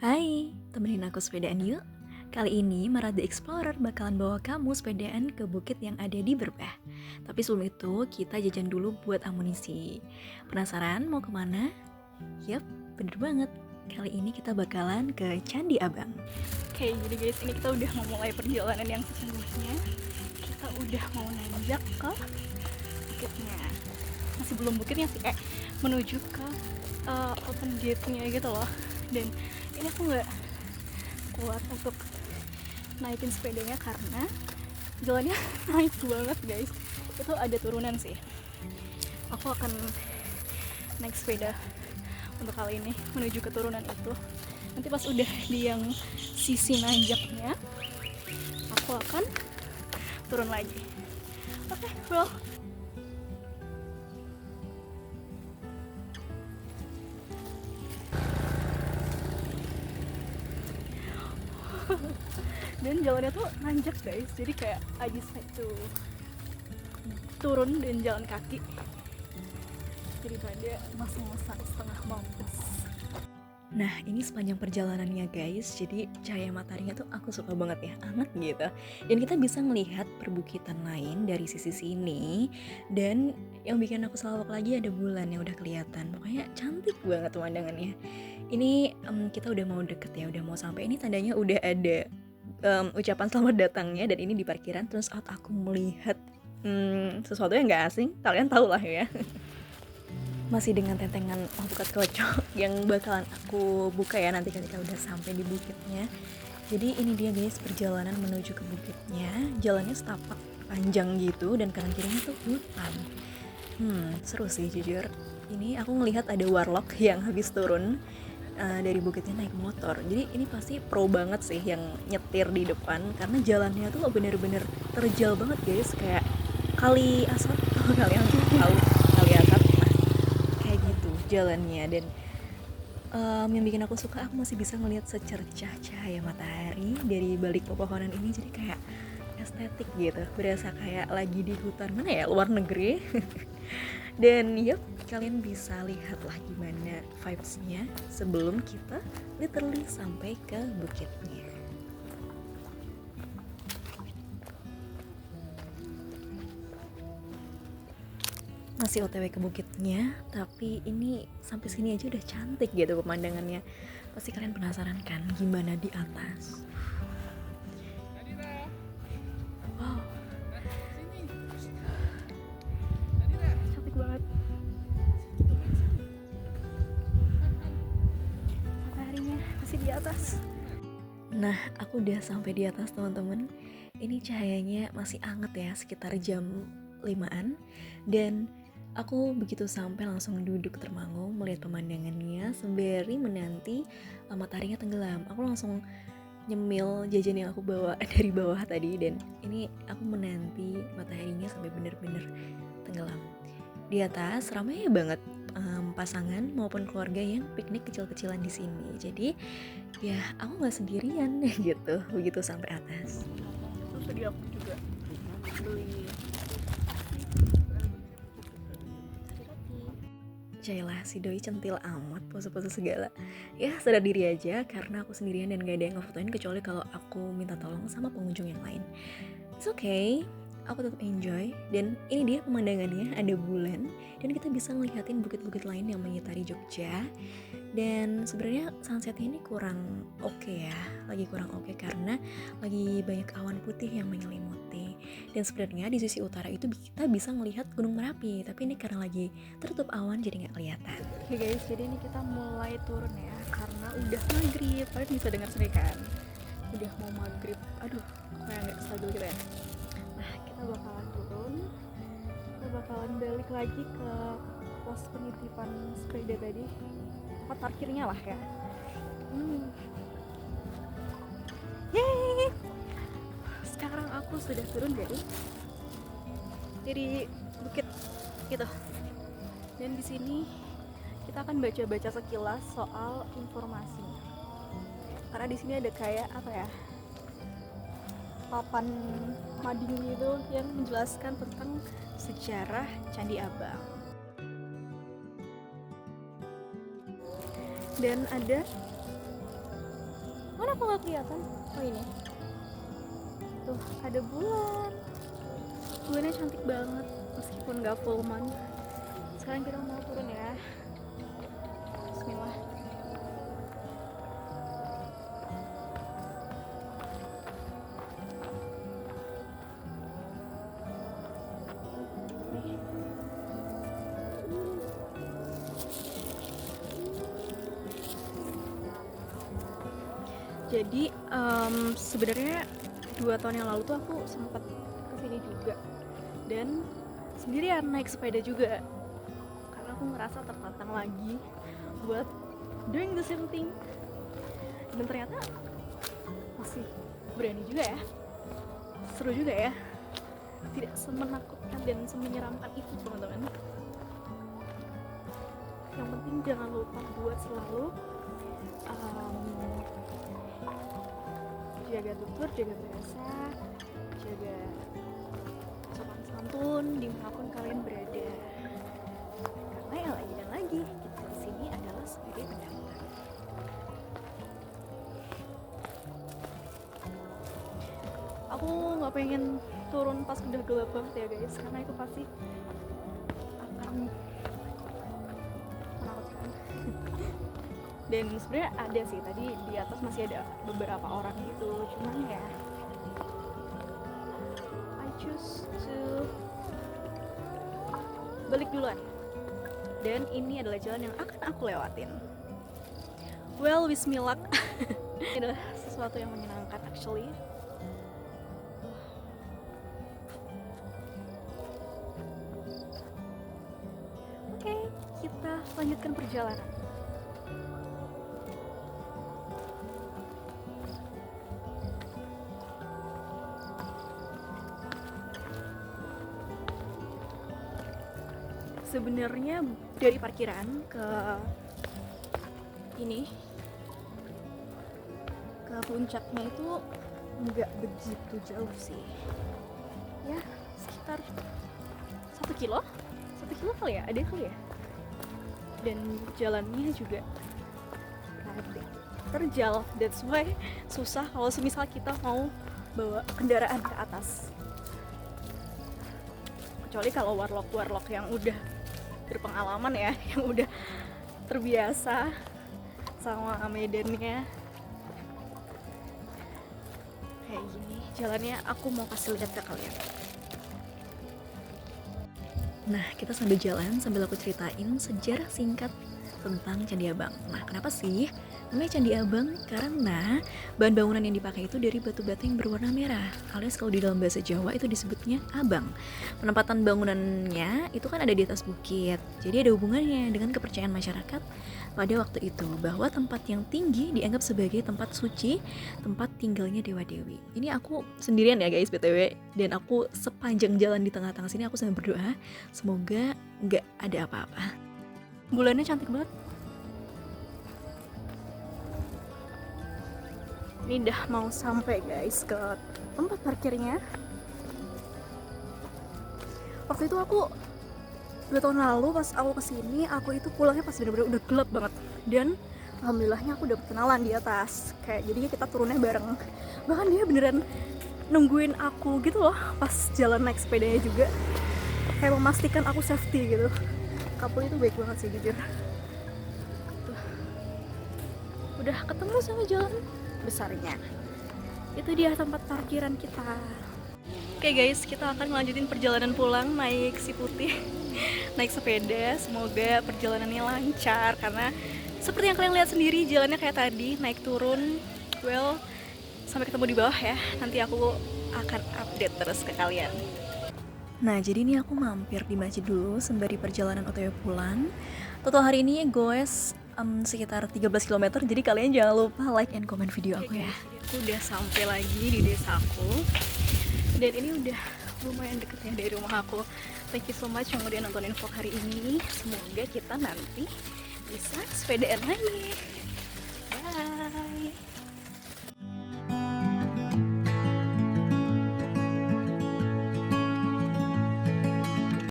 Hai, temenin aku sepedaan yuk. Kali ini Mara The Explorer bakalan bawa kamu sepedaan ke bukit yang ada di Berbah. Tapi sebelum itu, kita jajan dulu buat amunisi. Penasaran mau kemana? Yap, bener banget. Kali ini kita bakalan ke Candi Abang. Oke, jadi guys, ini kita udah memulai perjalanan yang sesungguhnya. Kita udah mau nanjak ke bukitnya. Masih belum bukitnya sih, kayak menuju ke open gate-nya gitu loh. Dan ini aku nggak kuat untuk naikin sepedanya karena jalannya naik banget guys. Itu ada turunan sih. Aku akan naik sepeda untuk kali ini menuju ke turunan itu. Nanti pas udah di yang sisi nanjaknya, aku akan turun lagi. Oke, bro. Dan jalannya tuh nanjak guys, jadi kayak I decide to turun dan jalan kaki daripada masa-masa setengah mampus. Nah, ini sepanjang perjalanannya guys, jadi cahaya mataharinya tuh aku suka banget ya, hangat gitu. Dan kita bisa melihat perbukitan lain dari sisi sini. Dan yang bikin aku salawak lagi ada bulan yang udah kelihatan. Pokoknya cantik banget pemandangannya. Ini kita udah mau deket ya, udah mau sampai. Ini tandanya udah ada ucapan selamat datangnya. Dan ini di parkiran, terus saat aku melihat sesuatu yang gak asing, kalian tau lah ya. Masih dengan tentengan alpukat kocok yang bakalan aku buka ya nanti ketika udah sampai di bukitnya. Jadi ini dia guys perjalanan menuju ke bukitnya. Jalannya setapak panjang gitu dan kanan kirinya tuh hutan. Seru sih jujur. Ini aku ngelihat ada warlock yang habis turun dari bukitnya naik motor. Jadi ini pasti pro banget sih yang nyetir di depan karena jalannya tuh bener-bener terjal banget guys, kayak kali asap. Kalau kalian tahu kali asap kayak gitu jalannya. Dan yang bikin aku suka, aku masih bisa ngelihat secercah cahaya matahari dari balik pepohonan ini, jadi kayak estetik gitu, berasa kayak lagi di hutan mana ya, luar negeri. Dan yuk, kalian bisa lihat lah gimana vibes-nya sebelum kita literally sampai ke bukitnya. Masih OTW ke bukitnya, tapi ini sampai sini aja udah cantik gitu pemandangannya. Pasti kalian penasaran kan gimana di atas. Wow, Cantik banget. Mataharinya masih di atas. nah aku udah sampai di atas teman-teman. Ini cahayanya masih anget ya, sekitar jam 5-an. Dan aku begitu sampai langsung duduk termangu melihat pemandangannya sembari menanti mataharinya tenggelam. Aku langsung nyemil jajan yang aku bawa dari bawah tadi, dan ini aku menanti mataharinya sampai bener-bener tenggelam. Di atas ramai banget pasangan maupun keluarga yang piknik kecil-kecilan di sini. Jadi ya aku nggak sendirian gitu begitu sampai atas. Terus tadi aku juga beli Cailah si doi centil amat, pose-pose segala. Ya sadar diri aja karena aku sendirian dan gak ada yang ngefotoin kecuali kalau aku minta tolong sama pengunjung yang lain. It's okay, aku tetap enjoy. Dan ini dia pemandangannya, ada bulan dan kita bisa ngeliatin bukit-bukit lain yang mengitari Jogja. Dan sebenarnya sunsetnya ini kurang oke ya, lagi kurang oke karena lagi banyak awan putih yang menyelimuti. Dan sebenarnya di sisi utara itu kita bisa melihat Gunung Merapi, tapi ini karena lagi tertutup awan jadi nggak kelihatan. Oke guys, jadi ini kita mulai turun ya karena udah maghrib. Kalian bisa dengar sendiri kan? Udah mau maghrib. Aduh, kayak nggak stabil gitu ya. Nah, kita bakalan turun. Kita bakalan balik lagi ke pos penitipan sepeda tadi. Tempat parkirnya lah ya. Yeay! Sekarang aku sudah turun dari bukit gitu. Dan di sini kita akan baca-baca sekilas soal informasinya. Karena di sini ada kayak apa ya? Papan mading gitu yang menjelaskan tentang sejarah Candi Abang. Dan ada Mana kok nggak kelihatan? Oh ini. Tuh ada bulan. Bulannya cantik banget meskipun nggak full moon. Sekarang kita mau turun ya. Bismillah. Jadi sebenarnya 2 tahun yang lalu tuh aku sempat kesini juga dan sendirian naik sepeda juga karena aku ngerasa tertantang lagi buat doing the same thing, dan ternyata masih berani juga ya, seru juga ya, tidak semenakutkan dan semenyeramkan itu teman-teman. Yang penting jangan lupa buat selalu jaga tutur, jaga bahasa, jaga sopan santun dimanapun kalian berada. Karena yang lagi dan lagi kita di sini adalah sebagai pendatang. Aku nggak pengen turun pas udah gelap banget ya guys, karena itu pasti akan menakutkan. Dan sebenarnya ada sih tadi di atas masih ada beberapa orang gitu, cuman ya I choose to balik duluan. Dan ini adalah jalan yang akan aku lewatin. Well, wish me luck. Ini adalah sesuatu yang menyenangkan actually. Oke, kita lanjutkan perjalanan. Sebenarnya dari parkiran ke ini ke puncaknya itu nggak begitu jauh sih ya, sekitar 1 kilo kali ya, ada kali ya. Dan jalannya juga terjal, that's why susah kalau semisal kita mau bawa kendaraan ke atas, kecuali kalau warlock yang udah berpengalaman ya, yang udah terbiasa sama medannya kayak gini. Jalannya aku mau kasih lihat ke kalian. Nah, kita sambil jalan, sambil aku ceritain sejarah singkat tentang Candi Abang. Nah, kenapa sih namanya Candi Abang? Karena bahan bangunan yang dipakai itu dari batu-batu yang berwarna merah, alias kalau di dalam bahasa Jawa itu disebutnya abang. Penempatan bangunannya itu kan ada di atas bukit, jadi ada hubungannya dengan kepercayaan masyarakat pada waktu itu bahwa tempat yang tinggi dianggap sebagai tempat suci, tempat tinggalnya dewa-dewi. Ini aku sendirian ya guys BTW, dan aku sepanjang jalan di tengah-tengah sini aku sambil berdoa semoga nggak ada apa-apa. Bulannya cantik banget. Ini udah mau sampai guys ke tempat parkirnya. Waktu itu aku 2 tahun lalu pas aku kesini, aku itu pulangnya pas bener-bener udah gelap banget. Dan alhamdulillahnya aku dapet kenalan di atas. Kayak jadinya kita turunnya bareng. Bahkan dia beneran nungguin aku gitu loh pas jalan naik sepedanya juga. Kayak memastikan aku safety gitu. Couple itu baik banget sih jujur. Tuh. Udah ketemu sama jalan besarnya. Itu dia tempat parkiran kita. Oke guys, kita akan melanjutin perjalanan pulang naik si putih, naik sepeda. Semoga perjalanannya lancar karena seperti yang kalian lihat sendiri jalannya kayak tadi, naik turun. Well, sampai ketemu di bawah ya. Nanti aku akan update terus ke kalian. Nah, jadi ini aku mampir di masjid dulu sembari perjalanan OTW pulang. Total hari ini goes sekitar 13 km, jadi kalian jangan lupa like and comment video aku ya. Aku udah sampai lagi di desaku. Dan ini udah lumayan deket ya dari rumah aku. Thank you so much yang udah nontonin vlog hari ini. Semoga kita nanti bisa sepedaan lagi. Bye.